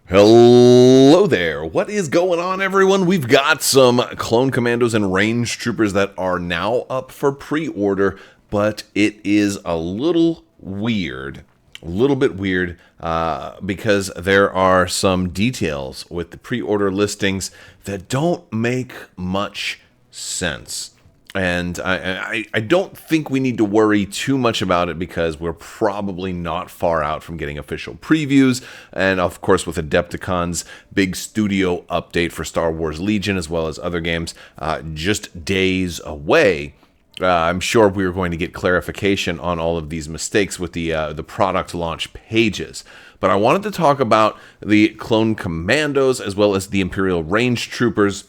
Hello there. What is going on, everyone? We've got some Clone Commandos and Range Troopers that are now up for pre-order, but it is a little weird. A little bit weird because there are some details with the pre-order listings that don't make much sense. And I don't think we need to worry too much about it because we're probably not far out from getting official previews. And of course, with Adepticon's big studio update for Star Wars Legion, as well as other games, just days away. I'm sure we're going to get clarification on all of these mistakes with the product launch pages. But I wanted to talk about the Clone Commandos as well as the Imperial Range Troopers.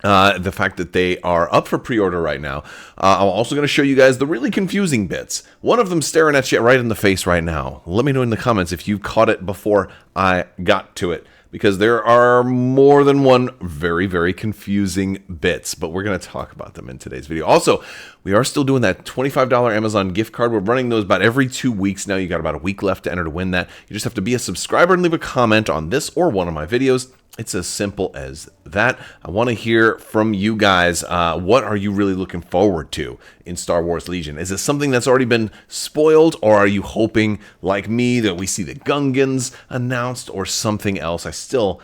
The fact that they are up for pre-order right now. I'm also going to show you guys the really confusing bits. One of them staring at you right in the face right now. Let me know in the comments if you caught it before I got to it, because there are more than one very, very confusing bits, but we're going to talk about them in today's video. Also, we are still doing that $25 Amazon gift card. We're running those about every 2 weeks now. You got about a week left to enter to win that. You just have to be a subscriber and leave a comment on this or one of my videos. It's as simple as that. I want to hear from you guys. What are you really looking forward to in Star Wars Legion? Is it something that's already been spoiled, or are you hoping, like me, that we see the Gungans announced or something else? I'm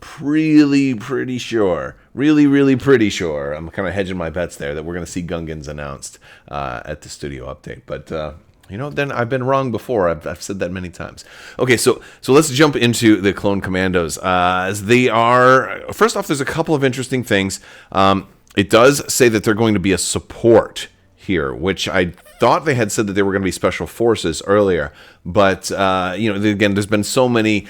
pretty sure, really pretty sure. I'm kind of hedging my bets there that we're going to see Gungans announced at the studio update, but. Then I've been wrong before. I've said that many times. Okay, so let's jump into the Clone Commandos. As they are, first off, there's a couple of interesting things. It does say that they're going to be a support here, which I thought they had said that they were going to be special forces earlier. But again, there's been so many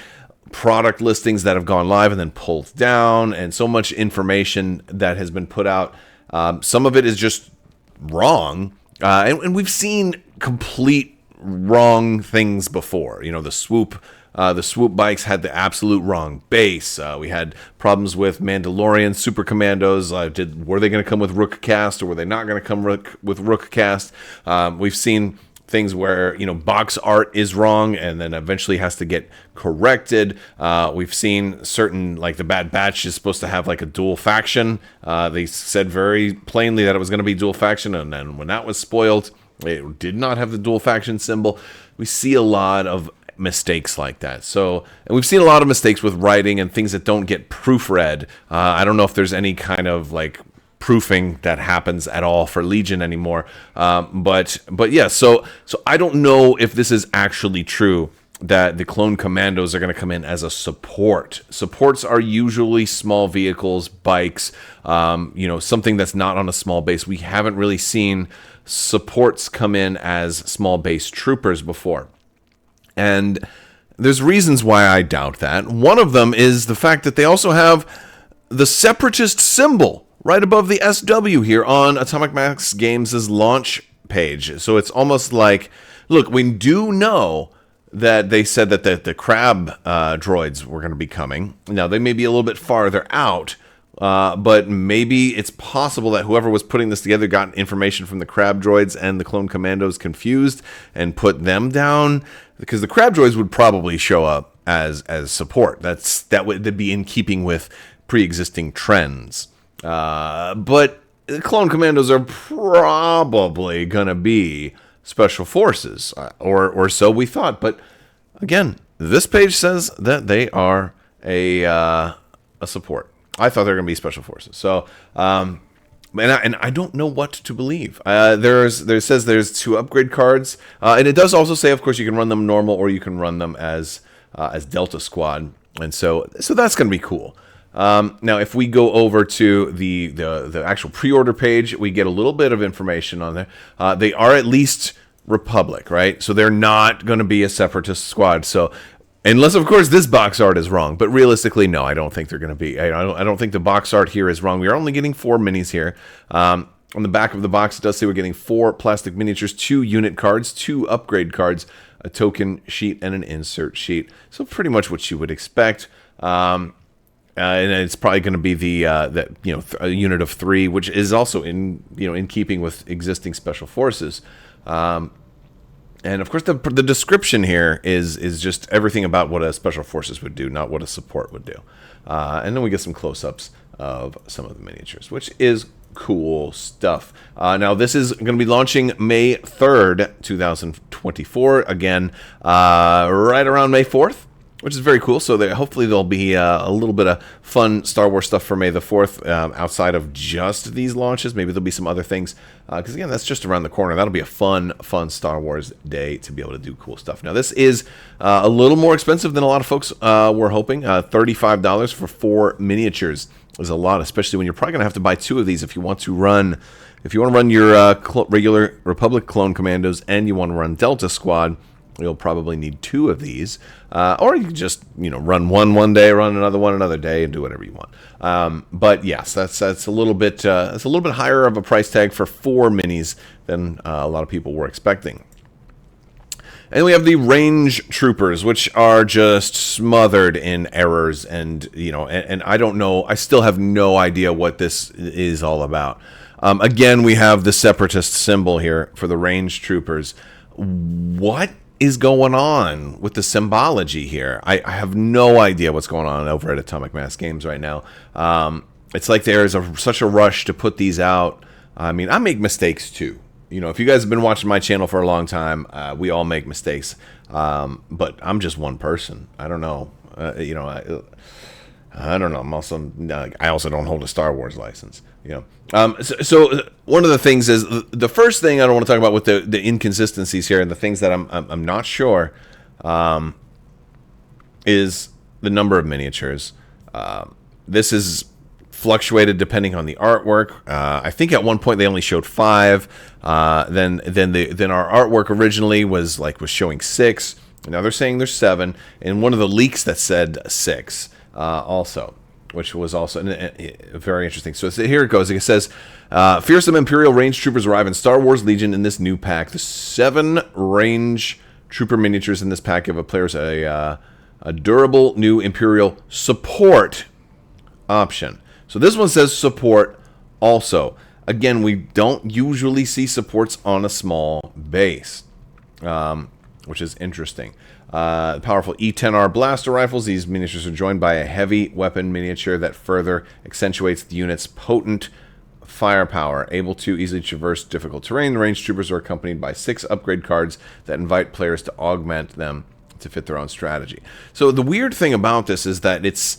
product listings that have gone live and then pulled down, and so much information that has been put out. Some of it is just wrong. And we've seen complete wrong things before. The swoop bikes had the absolute wrong base. We had problems with Mandalorian Super Commandos. Were they going to come with Rook Cast, or were they not going to come with Rook Cast? We've seen things where box art is wrong and then eventually has to get corrected. We've seen certain, like the Bad Batch is supposed to have like a dual faction. They said very plainly that it was going to be dual faction, and then when that was spoiled, it did not have the dual faction symbol. We see a lot of mistakes like that. And we've seen a lot of mistakes with writing and things that don't get proofread. I don't know if there's any kind of like proofing that happens at all for Legion anymore. But yeah, so I don't know if this is actually true that the Clone Commandos are going to come in as a support. Supports are usually small vehicles, bikes, something that's not on a small base. We haven't really seen supports come in as small base troopers before. And there's reasons why I doubt that. One of them is the fact that they also have the Separatist symbol right above the SW here on Atomic Max Games' launch page. So it's almost like, look, we do know that they said that the crab droids were going to be coming. Now, they may be a little bit farther out, but maybe it's possible that whoever was putting this together got information from the crab droids and the Clone Commandos confused and put them down, because the crab droids would probably show up as support. That would be in keeping with pre-existing trends. But the Clone Commandos are probably going to be special forces, or so we thought. But again, this page says that they are a support. I thought they were going to be special forces. So, and I don't know what to believe. There says there's 2 upgrade cards, and it does also say, of course, you can run them normal or you can run them as Delta Squad, and so that's going to be cool. Now, if we go over to the actual pre-order page, we get a little bit of information on there. They are at least Republic, right? So they're not going to be a Separatist squad. So unless, of course, this box art is wrong. But realistically, no, I don't think they're going to be. I don't think the box art here is wrong. We are only getting 4 minis here. On the back of the box, it does say we're getting 4 plastic miniatures, 2 unit cards, 2 upgrade cards, a token sheet, and an insert sheet. So pretty much what you would expect. And it's probably going to be a unit of 3, which is also in keeping with existing special forces. And of course, the description here is just everything about what a special forces would do, not what a support would do. And then we get some close-ups of some of the miniatures, which is cool stuff. Now, this is going to be launching May 3rd, 2024. Again, right around May 4th. Which is very cool. So hopefully there'll be a little bit of fun Star Wars stuff for May the 4th outside of just these launches. Maybe there'll be some other things. Because, again, that's just around the corner. That'll be a fun Star Wars day to be able to do cool stuff. Now, this is a little more expensive than a lot of folks were hoping. $35 for 4 miniatures is a lot, especially when you're probably going to have to buy 2 of these if you want to run your regular Republic Clone Commandos and you want to run Delta Squad. You'll probably need 2 of these, or you can just run one day, run another day, and do whatever you want. But yes, that's a little bit higher of a price tag for 4 minis than a lot of people were expecting. And we have the range troopers, which are just smothered in errors, and and I don't know. I still have no idea what this is all about. Again, we have the Separatist symbol here for the range troopers. What is going on with the symbology here? I have no idea what's going on over at Atomic Mass Games right now. It's like there is such a rush to put these out. I mean, I make mistakes too. If you guys have been watching my channel for a long time, we all make mistakes. But I'm just one person. I don't know. I don't know. I also don't hold a Star Wars license. So one of the things is the first thing I don't want to talk about with the inconsistencies here and the things that I'm not sure is the number of miniatures. This is fluctuated depending on the artwork. I think at one point they only showed 5. Then our artwork originally was showing 6. Now they're saying there's 7, and one of the leaks that said 6 also, which was also very interesting. So here it goes. It says, fearsome Imperial range troopers arrive in Star Wars Legion in this new pack. The 7 range trooper miniatures in this pack give players a durable new Imperial support option. So this one says support also. Again, we don't usually see supports on a small base, which is interesting. Powerful E-10R blaster rifles. These miniatures are joined by a heavy weapon miniature that further accentuates the unit's potent firepower. Able to easily traverse difficult terrain, the range troopers are accompanied by 6 upgrade cards that invite players to augment them to fit their own strategy. So the weird thing about this is that it's,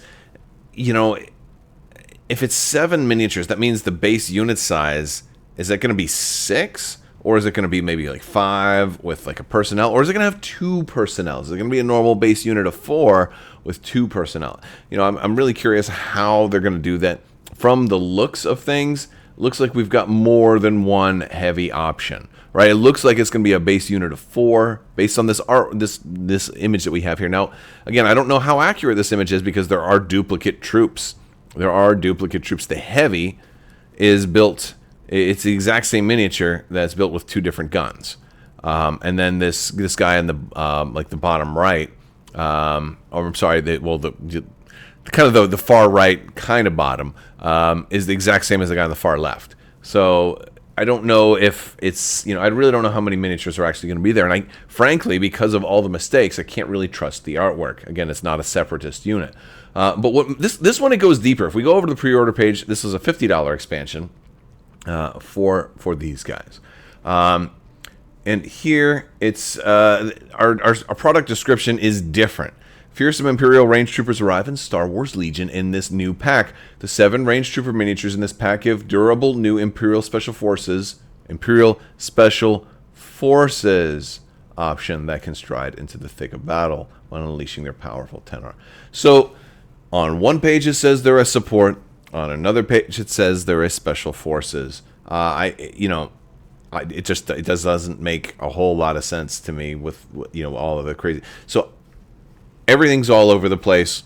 if it's 7 miniatures, that means the base unit size, is that going to be 6? Or is it going to be maybe 5 with a personnel? Or is it going to have 2 personnel? Is it going to be a normal base unit of 4 with 2 personnel? I'm really curious how they're going to do that. From the looks of things, looks like we've got more than one heavy option, right? It looks like it's going to be a base unit of 4 based on this art, this image that we have here. Now, again, I don't know how accurate this image is because there are duplicate troops. The heavy is built. It's the exact same miniature that's built with 2 different guns, and then this guy in the the bottom right, or I'm sorry, the far right kind of bottom is the exact same as the guy on the far left. So I don't know if it's I really don't know how many miniatures are actually going to be there, and frankly, because of all the mistakes, I can't really trust the artwork. Again, it's not a Separatist unit, but what this one, it goes deeper. If we go over to the pre-order page, this is a $50 expansion. For these guys, and here it's our product description is different. Fearsome Imperial range troopers arrive in Star Wars Legion in this new pack. The 7 range trooper miniatures in this pack give durable new Imperial Special Forces option that can stride into the thick of battle when unleashing their powerful tenor. So on one page it says they're a support. On another page, it says there is special forces. It doesn't make a whole lot of sense to me with all of the crazy. So everything's all over the place.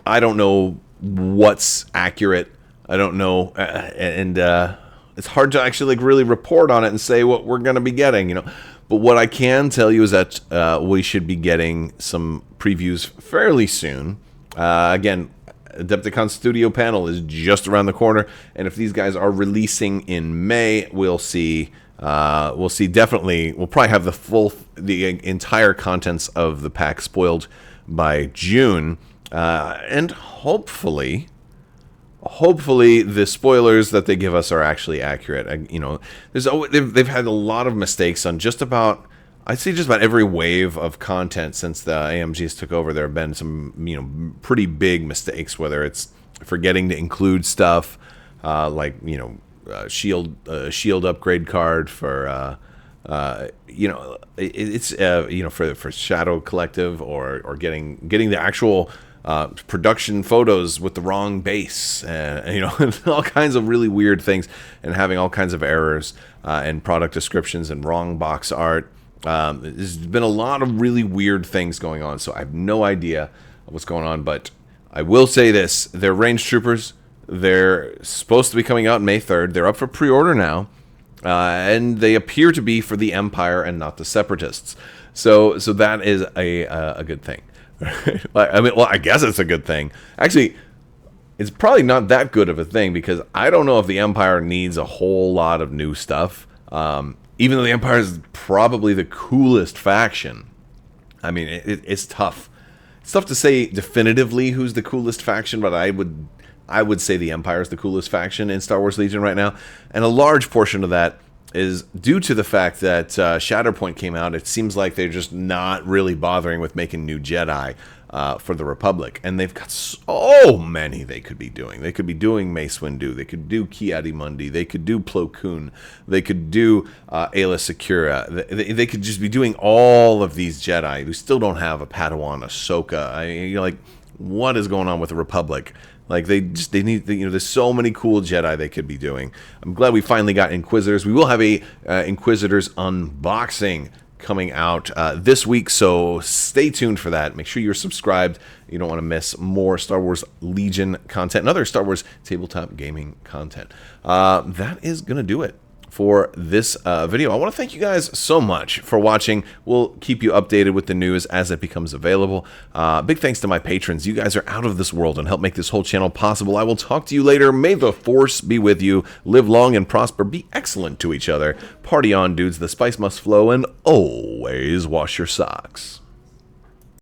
I don't know what's accurate. I don't know, and it's hard to actually really report on it and say what we're going to be getting. But what I can tell you is that we should be getting some previews fairly soon. Again, Adepticon Studio panel is just around the corner, and if these guys are releasing in May, we'll see We'll see. Definitely, we'll probably have the entire contents of the pack spoiled by June, and hopefully the spoilers that they give us are actually accurate. They've had a lot of mistakes on just about, I'd say, just about every wave of content since the AMGs took over. There have been some pretty big mistakes, whether it's forgetting to include stuff like shield upgrade card for for Shadow Collective, or getting the actual production photos with the wrong base, all kinds of really weird things, and having all kinds of errors and product descriptions and wrong box art. There's been a lot of really weird things going on, so I have no idea what's going on, but I will say this: they're range troopers. They're supposed to be coming out May 3rd. They're up for pre-order now, and they appear to be for the Empire and not the Separatists. So that is a good thing. I guess it's a good thing. Actually, it's probably not that good of a thing, because I don't know if the Empire needs a whole lot of new stuff. Even though the Empire is probably the coolest faction. I mean, it's tough. It's tough to say definitively who's the coolest faction, but I would say the Empire is the coolest faction in Star Wars Legion right now. And a large portion of that is due to the fact that Shatterpoint came out. It seems like they're just not really bothering with making new Jedi for the Republic. And they've got so many they could be doing. They could be doing Mace Windu. They could do Ki-Adi-Mundi. They could do Plo Koon. They could do Aayla Secura. They could just be doing all of these Jedi who still don't have a Padawan, Ahsoka. What is going on with the Republic? They need, there's so many cool Jedi they could be doing. I'm glad we finally got Inquisitors. We will have a Inquisitors unboxing coming out this week, so stay tuned for that. Make sure you're subscribed. You don't want to miss more Star Wars Legion content and other Star Wars tabletop gaming content. That is going to do it for this video. I want to thank you guys so much for watching. We'll keep you updated with the news as it becomes available. Big thanks to my patrons. You guys are out of this world and help make this whole channel possible. I will talk to you later. May the Force be with you. Live long and prosper. Be excellent to each other. Party on, dudes. The spice must flow, and always wash your socks.